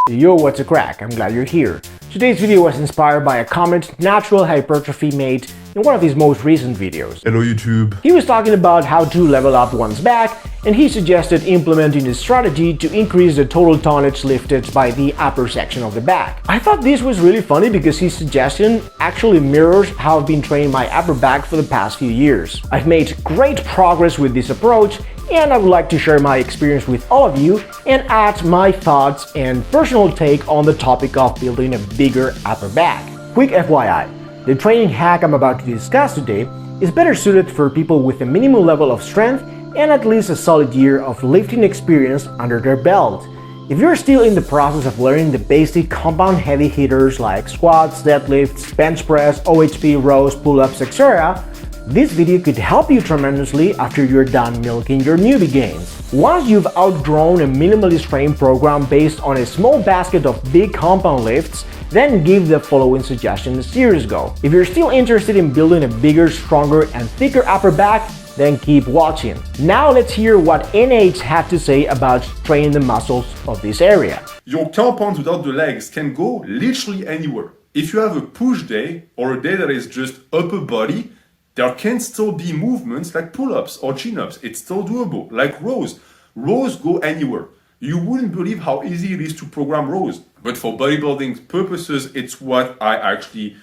Yo, what's a crack? I'm glad you're here. Today's video was inspired by a comment Natural Hypertrophy made in one of his most recent videos. Hello YouTube. He was talking about how to level up one's back, and he suggested implementing a strategy to increase the total tonnage lifted by the upper section of the back. I thought this was really funny because his suggestion actually mirrors how I've been training my upper back for the past few years. I've made great progress with this approach, and I would like to share my experience with all of you and add my thoughts and personal take on the topic of building a bigger upper back. Quick FYI, the training hack I'm about to discuss today is better suited for people with a minimum level of strength and at least a solid year of lifting experience under their belt. If you're still in the process of learning the basic compound heavy hitters like squats, deadlifts, bench press, OHP, rows, pull-ups, etc., this video could help you tremendously after you're done milking your newbie gains. Once you've outgrown a minimalist training program based on a small basket of big compound lifts, then give the following suggestion a serious go. If you're still interested in building a bigger, stronger, and thicker upper back, then keep watching. Now let's hear what NH had to say about training the muscles of this area. Your compound without the legs can go literally anywhere. If you have a push day or a day that is just upper body, there can still be movements like pull-ups or chin-ups. It's still doable, like rows. Rows go anywhere. You wouldn't believe how easy it is to program rows. But for bodybuilding purposes, it's what I actually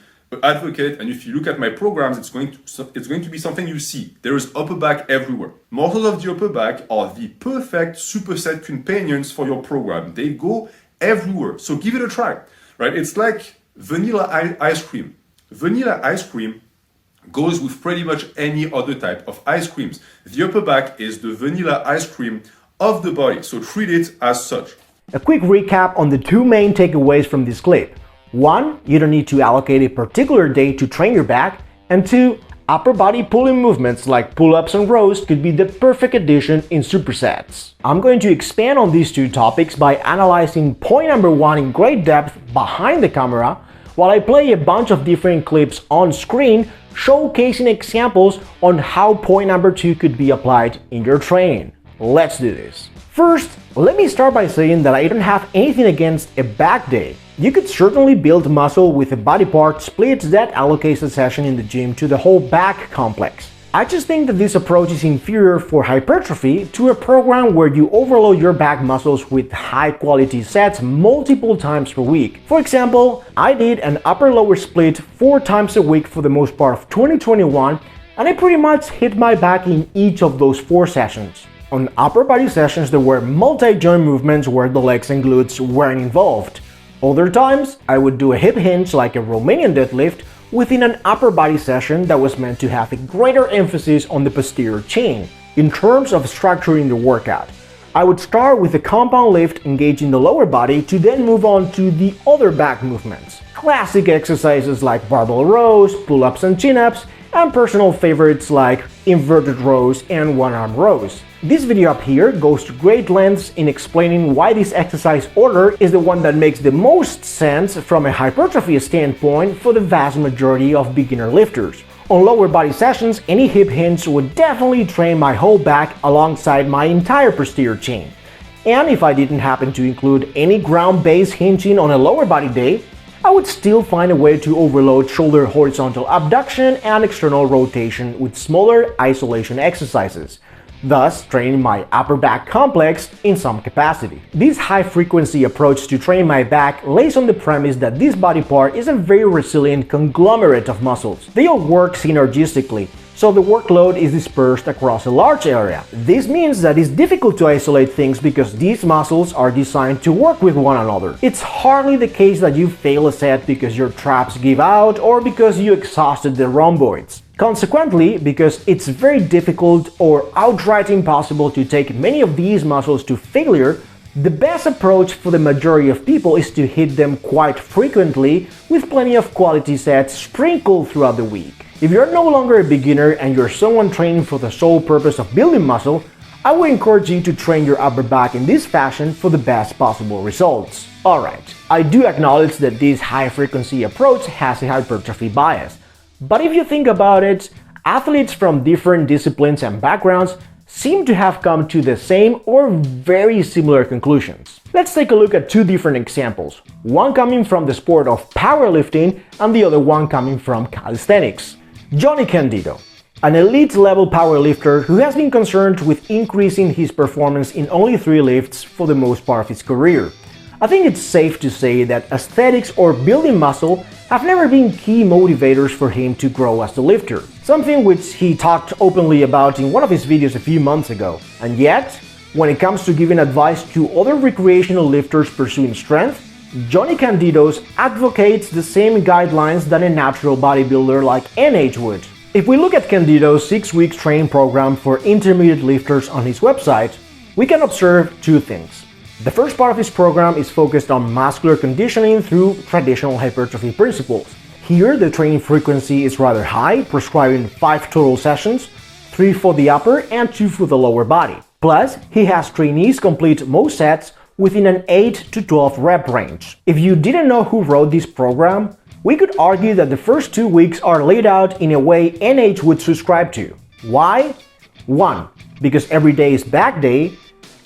advocate. And if you look at my programs, it's going to be something you see. There is upper back everywhere. Muscles of the upper back are the perfect superset companions for your program. They go everywhere. So give it a try, right? It's like vanilla ice cream. Vanilla ice cream goes with pretty much any other type of ice creams. The upper back is the vanilla ice cream of the body, so treat it as such. A quick recap on the two main takeaways from this clip. 1. You don't need to allocate a particular day to train your back, and 2. Upper body pulling movements like pull-ups and rows could be the perfect addition in supersets. I'm going to expand on these two topics by analyzing point number 1 in great depth behind the camera, while I play a bunch of different clips on screen showcasing examples on how point number 2 could be applied in your training. Let's do this. First, let me start by saying that I don't have anything against a back day. You could certainly build muscle with a body part split that allocates a session in the gym to the whole back complex. I just think that this approach is inferior for hypertrophy to a program where you overload your back muscles with high quality sets multiple times per week. For example, I did an upper-lower split 4 times a week for the most part of 2021, and I pretty much hit my back in each of those 4 sessions. On upper body sessions, there were multi-joint movements where the legs and glutes weren't involved. Other times, I would do a hip hinge like a Romanian deadlift within an upper body session that was meant to have a greater emphasis on the posterior chain. In terms of structuring the workout, I would start with a compound lift engaging the lower body to then move on to the other back movements. Classic exercises like barbell rows, pull-ups and chin-ups, and personal favorites like inverted rows and one-arm rows. This video up here goes to great lengths in explaining why this exercise order is the one that makes the most sense from a hypertrophy standpoint for the vast majority of beginner lifters. On lower body sessions, any hip hinge would definitely train my whole back alongside my entire posterior chain. And if I didn't happen to include any ground-based hinging on a lower body day, I would still find a way to overload shoulder horizontal abduction and external rotation with smaller isolation exercises, thus training my upper back complex in some capacity. This high-frequency approach to train my back lays on the premise that this body part is a very resilient conglomerate of muscles. They all work synergistically, so the workload is dispersed across a large area. This means that it's difficult to isolate things because these muscles are designed to work with one another. It's hardly the case that you fail a set because your traps give out or because you exhausted the rhomboids. Consequently, because it's very difficult or outright impossible to take many of these muscles to failure, the best approach for the majority of people is to hit them quite frequently with plenty of quality sets sprinkled throughout the week. If you're no longer a beginner and you're someone training for the sole purpose of building muscle, I would encourage you to train your upper back in this fashion for the best possible results. Alright, I do acknowledge that this high-frequency approach has a hypertrophy bias, but if you think about it, athletes from different disciplines and backgrounds seem to have come to the same or very similar conclusions. Let's take a look at two different examples, one coming from the sport of powerlifting and the other one coming from calisthenics. Johnny Candido, an elite-level powerlifter who has been concerned with increasing his performance in only 3 lifts for the most part of his career. I think it's safe to say that aesthetics or building muscle have never been key motivators for him to grow as a lifter, something which he talked openly about in one of his videos a few months ago. And yet, when it comes to giving advice to other recreational lifters pursuing strength, Johnny Candido advocates the same guidelines that a natural bodybuilder like NH would. If we look at Candido's 6-week training program for intermediate lifters on his website, we can observe two things. The first part of his program is focused on muscular conditioning through traditional hypertrophy principles. Here, the training frequency is rather high, prescribing 5 total sessions, 3 for the upper and 2 for the lower body. Plus, he has trainees complete most sets within an 8 to 12 rep range. If you didn't know who wrote this program, we could argue that the first 2 weeks are laid out in a way NH would subscribe to. Why? 1. Because every day is back day.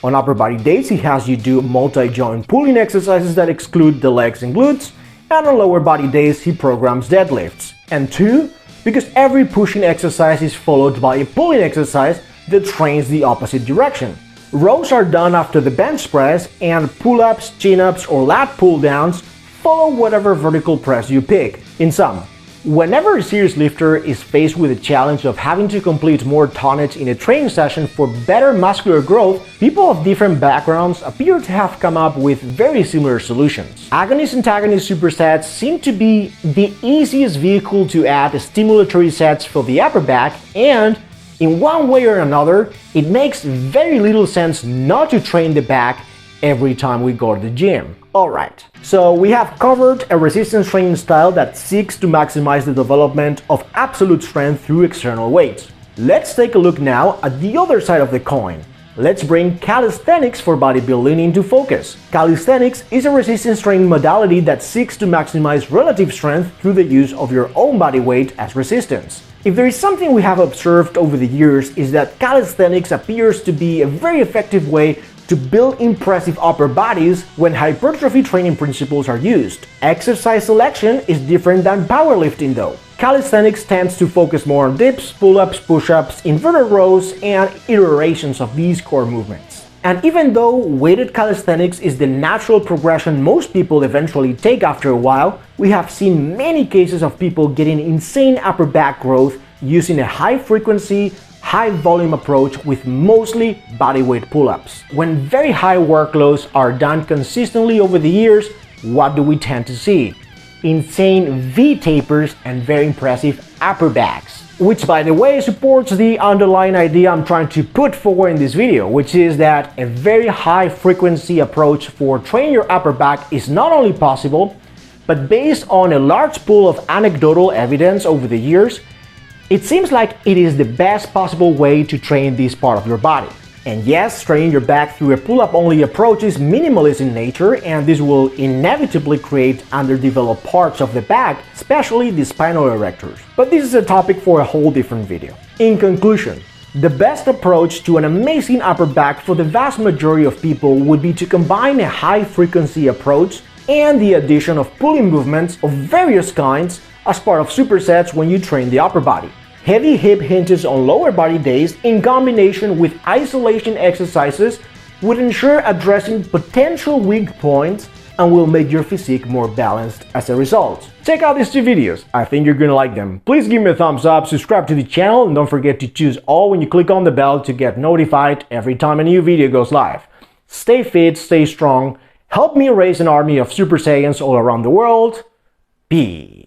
On upper body days, he has you do multi-joint pulling exercises that exclude the legs and glutes, and on lower body days, he programs deadlifts. And 2, because every pushing exercise is followed by a pulling exercise that trains the opposite direction. Rows are done after the bench press, and pull-ups, chin-ups, or lat pull-downs follow whatever vertical press you pick. In sum, whenever a serious lifter is faced with the challenge of having to complete more tonnage in a training session for better muscular growth, people of different backgrounds appear to have come up with very similar solutions. Agonist-antagonist supersets seem to be the easiest vehicle to add stimulatory sets for the upper back, and in one way or another, it makes very little sense not to train the back every time we go to the gym. Alright, so we have covered a resistance training style that seeks to maximize the development of absolute strength through external weights. Let's take a look now at the other side of the coin. Let's bring calisthenics for bodybuilding into focus. Calisthenics is a resistance training modality that seeks to maximize relative strength through the use of your own body weight as resistance. If there is something we have observed over the years is that calisthenics appears to be a very effective way to build impressive upper bodies when hypertrophy training principles are used. Exercise selection is different than powerlifting though. Calisthenics tends to focus more on dips, pull-ups, push-ups, inverted rows, and iterations of these core movements. And even though weighted calisthenics is the natural progression most people eventually take after a while, we have seen many cases of people getting insane upper back growth using a high-frequency, high-volume approach with mostly bodyweight pull-ups. When very high workloads are done consistently over the years, what do we tend to see? Insane V-tapers and very impressive upper backs. Which, by the way, supports the underlying idea I'm trying to put forward in this video, which is that a very high-frequency approach for training your upper back is not only possible, but based on a large pool of anecdotal evidence over the years, it seems like it is the best possible way to train this part of your body. And yes, training your back through a pull-up only approach is minimalist in nature, and this will inevitably create underdeveloped parts of the back, especially the spinal erectors. But this is a topic for a whole different video. In conclusion, the best approach to an amazing upper back for the vast majority of people would be to combine a high-frequency approach and the addition of pulling movements of various kinds as part of supersets when you train the upper body. Heavy hip hinges on lower body days in combination with isolation exercises would ensure addressing potential weak points and will make your physique more balanced as a result. Check out these 2 videos, I think you're gonna like them. Please give me a thumbs up, subscribe to the channel, and don't forget to choose all when you click on the bell to get notified every time a new video goes live. Stay fit, stay strong, help me raise an army of Super Saiyans all around the world. Peace.